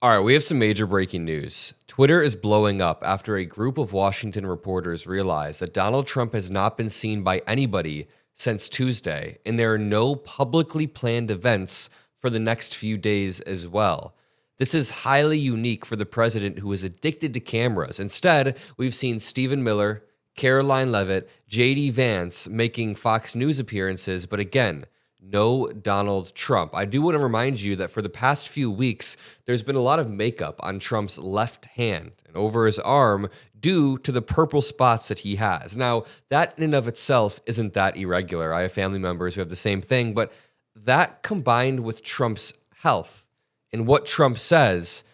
All right, we have some major breaking news. Twitter is blowing up after a group of Washington reporters realized that Donald Trump has not been seen by anybody since Tuesday, and there are no publicly planned events for the next few days as well. This is highly unique for the president who is addicted to cameras. Instead, we've seen Stephen Miller, Caroline Leavitt, J.D. Vance making Fox News appearances, but again, no Donald Trump. I do want to remind you that for the past few weeks, there's been a lot of makeup on Trump's left hand and over his arm due to the purple spots that he has. Now, that in and of itself isn't that irregular. I have family members who have the same thing, but that combined with Trump's health and what Trump says,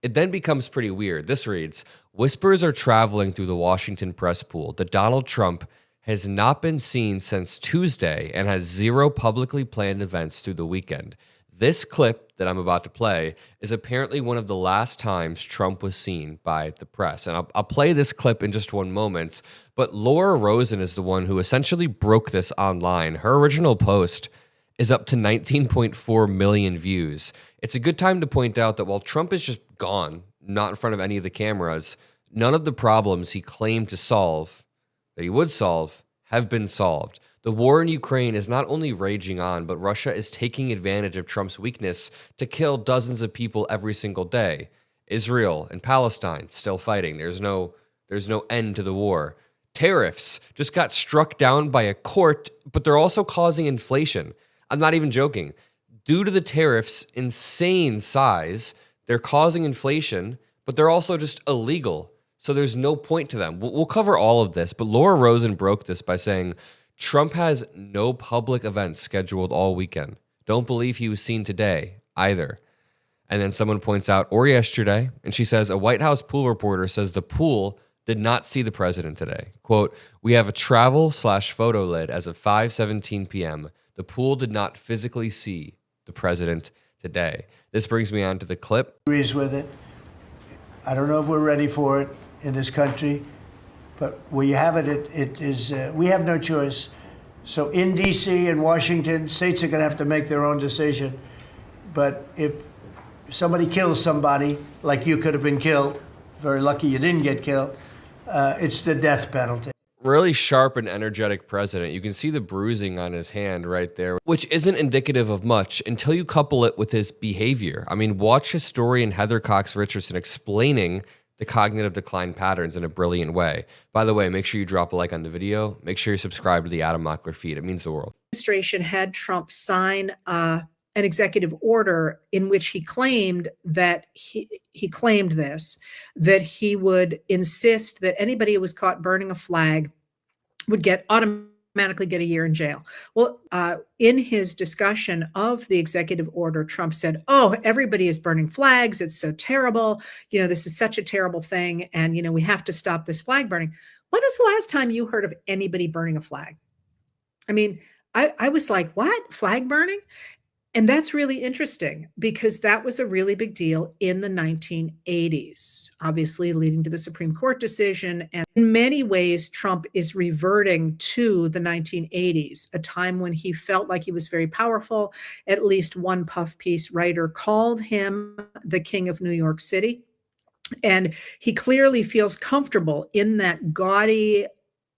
it then becomes pretty weird. This reads, whispers are traveling through the Washington press pool that Donald Trump has not been seen since Tuesday and has zero publicly planned events through the weekend. This clip that I'm about to play is apparently one of the last times Trump was seen by the press. And I'll play this clip in just one moment, but Laura Rosen is the one who essentially broke this online. Her original post is up to 19.4 million views. It's a good time to point out that while Trump is just gone, not in front of any of the cameras, none of the problems he claimed to solve, that he would solve, have been solved. The war in Ukraine is not only raging on, but Russia is taking advantage of Trump's weakness to kill dozens of people every single day. Israel and Palestine still fighting. There's no end to the war. Tariffs just got struck down by a court, but they're also causing inflation. I'm not even joking. Due to the tariffs' insane size, they're causing inflation, but they're also just illegal. So there's no point to them. We'll cover all of this, but Laura Rosen broke this by saying Trump has no public events scheduled all weekend. Don't believe he was seen today either. And then someone points out, or yesterday, and she says, a White House pool reporter says the pool did not see the president today. Quote, we have a travel/photo lid as of 5:17 p.m. The pool did not physically see the president today. This brings me on to the clip. Agrees with it. I don't know if we're ready for it in this country, but where you have it, it is, we have no choice. So in D.C. and Washington, states are going to have to make their own decision. But if somebody kills somebody, like you could have been killed, very lucky you didn't get killed, it's the death penalty. Really sharp and energetic president. You can see the bruising on his hand right there, which isn't indicative of much until you couple it with his behavior. I mean, watch historian Heather Cox Richardson explaining the cognitive decline patterns in a brilliant way. By the way, make sure you drop a like on the video. Make sure you subscribe to the Adam Mockler feed. It means the world. Administration had Trump sign an executive order in which he claimed that he claimed this, that he would insist that anybody who was caught burning a flag would automatically get a year in jail. Well, in his discussion of the executive order, Trump said, oh, everybody is burning flags. It's so terrible. You know, this is such a terrible thing. And, you know, we have to stop this flag burning. When was the last time you heard of anybody burning a flag? I mean, I was like, what? Flag burning? And that's really interesting because that was a really big deal in the 1980s, obviously leading to the Supreme Court decision. And in many ways, Trump is reverting to the 1980s, a time when he felt like he was very powerful. At least one puff piece writer called him the King of New York City. And he clearly feels comfortable in that gaudy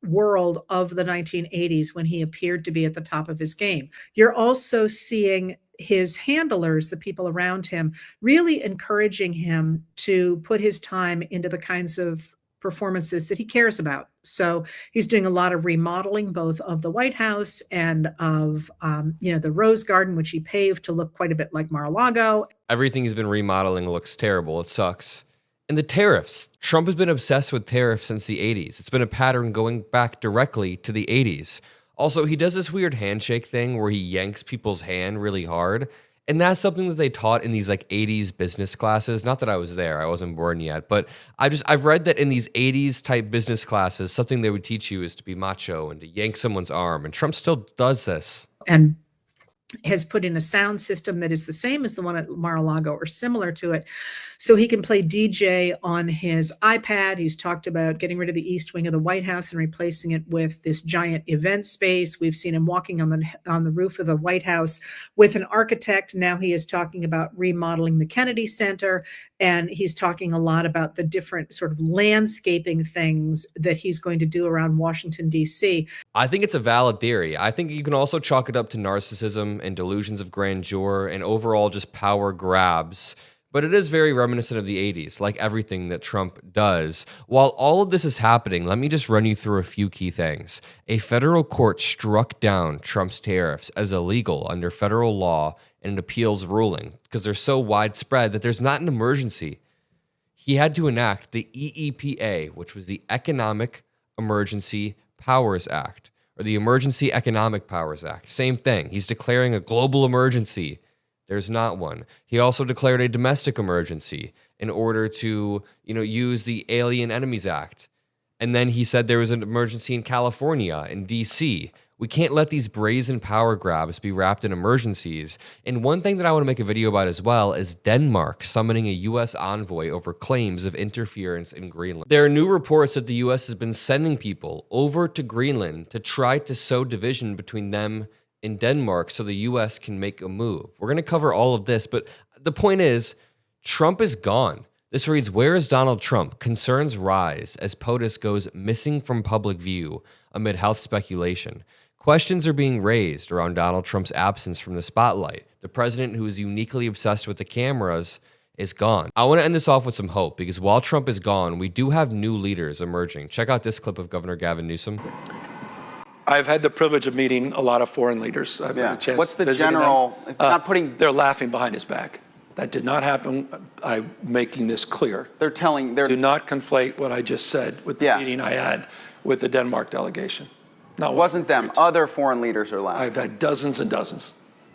world of the 1980s when he appeared to be at the top of his game. You're also seeing his handlers, the people around him, really encouraging him to put his time into the kinds of performances that he cares about. So he's doing a lot of remodeling, both of the White House and of, the Rose Garden, which he paved to look quite a bit like Mar-a-Lago. Everything he's been remodeling looks terrible. It sucks. And the tariffs. Trump has been obsessed with tariffs since the 80s. It's been a pattern going back directly to the 80s. Also, he does this weird handshake thing where he yanks people's hand really hard. And that's something that they taught in these like 80s business classes. Not that I was there, I wasn't born yet, but I've read that in these 80s type business classes, something they would teach you is to be macho and to yank someone's arm. And Trump still does this. And has put in a sound system that is the same as the one at Mar-a-Lago or similar to it. So he can play DJ on his iPad. He's talked about getting rid of the East Wing of the White House and replacing it with this giant event space. We've seen him walking on the roof of the White House with an architect. Now he is talking about remodeling the Kennedy Center, and he's talking a lot about the different sort of landscaping things that he's going to do around Washington, D.C. I think it's a valid theory. I think you can also chalk it up to narcissism and delusions of grandeur and overall just power grabs. But it is very reminiscent of the 80s, like everything that Trump does. While all of this is happening, let me just run you through a few key things. A federal court struck down Trump's tariffs as illegal under federal law in an appeals ruling because they're so widespread that there's not an emergency. He had to enact the EEPA, which was the Economic Emergency Powers Act, or the Emergency Economic Powers Act. Same thing. He's declaring a global emergency. There's not one. He also declared a domestic emergency in order to, use the Alien Enemies Act. And then he said there was an emergency in California, in D.C. We can't let these brazen power grabs be wrapped in emergencies. And one thing that I want to make a video about as well is Denmark summoning a U.S. envoy over claims of interference in Greenland. There are new reports that the U.S. has been sending people over to Greenland to try to sow division between them in Denmark so the U.S. can make a move. We're going to cover all of this, but the point is, Trump is gone. This reads, "Where is Donald Trump? Concerns rise as POTUS goes missing from public view amid health speculation. Questions are being raised around Donald Trump's absence from the spotlight. The president, who is uniquely obsessed with the cameras, is gone." I want to end this off with some hope, because while Trump is gone, we do have new leaders emerging. Check out this clip of Governor Gavin Newsom. I've had the privilege of meeting a lot of foreign leaders. I've had a chance. What's the visiting general? them. If not putting, they're laughing behind his back. That did not happen. I'm making this clear. they're telling. Do not conflate what I just said with the meeting I had with the Denmark delegation. It wasn't them. Other foreign leaders are laughing. I've had dozens and dozens.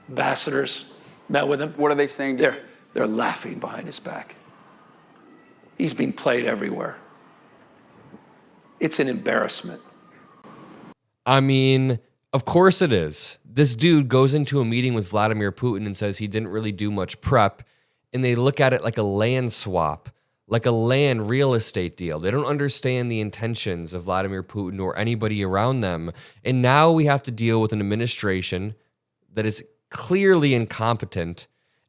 Ambassadors met with him. What are they saying? They're laughing behind his back. He's being played everywhere. It's an embarrassment. I mean, of course it is. This dude goes into a meeting with Vladimir Putin and says he didn't really do much prep, and they look at it like a land swap, like a land real estate deal. They don't understand the intentions of Vladimir Putin or anybody around them. And now we have to deal with an administration that is clearly incompetent,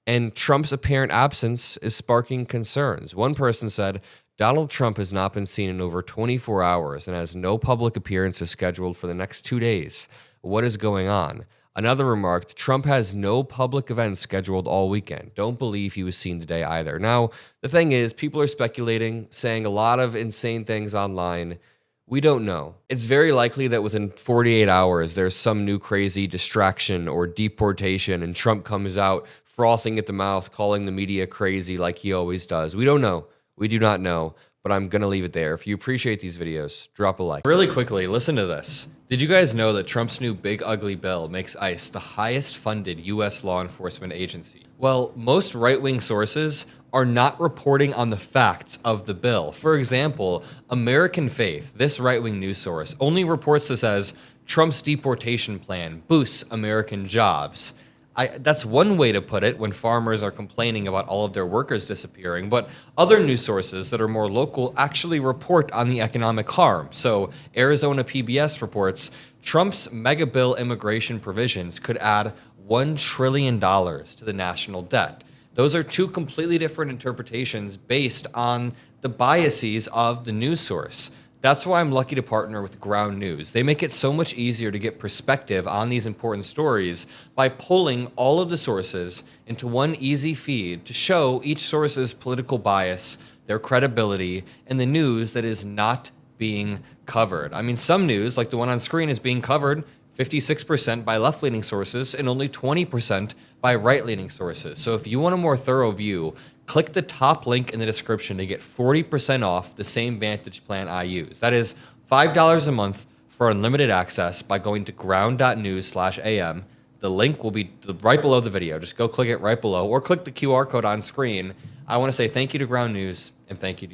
and Trump's apparent absence is sparking concerns. One person said, "Donald Trump has not been seen in over 24 hours and has no public appearances scheduled for the next 2 days. What is going on?" Another remarked, "Trump has no public events scheduled all weekend. Don't believe he was seen today either." Now, the thing is, people are speculating, saying a lot of insane things online. We don't know. It's very likely that within 48 hours, there's some new crazy distraction or deportation, and Trump comes out frothing at the mouth, calling the media crazy like he always does. We don't know. We do not know, but I'm going to leave it there. If you appreciate these videos, drop a like. Really quickly, listen to this. Did you guys know that Trump's new big ugly bill makes ICE the highest funded U.S. law enforcement agency? Well, most right-wing sources are not reporting on the facts of the bill. For example, American Faith, this right-wing news source, only reports this as Trump's deportation plan boosts American jobs. That's one way to put it when farmers are complaining about all of their workers disappearing, but other news sources that are more local actually report on the economic harm. So Arizona PBS reports Trump's mega bill immigration provisions could add $1 trillion to the national debt. Those are two completely different interpretations based on the biases of the news source. That's why I'm lucky to partner with Ground News. They make it so much easier to get perspective on these important stories by pulling all of the sources into one easy feed to show each source's political bias, their credibility, and the news that is not being covered. I mean, some news, like the one on screen, is being covered 56% by left-leaning sources and only 20% by right-leaning sources. So if you want a more thorough view, click the top link in the description to get 40% off the same Vantage plan I use. That is $5 a month for unlimited access by going to ground.news/am. The link will be right below the video. Just go click it right below or click the QR code on screen. I want to say thank you to Ground News and thank you to you.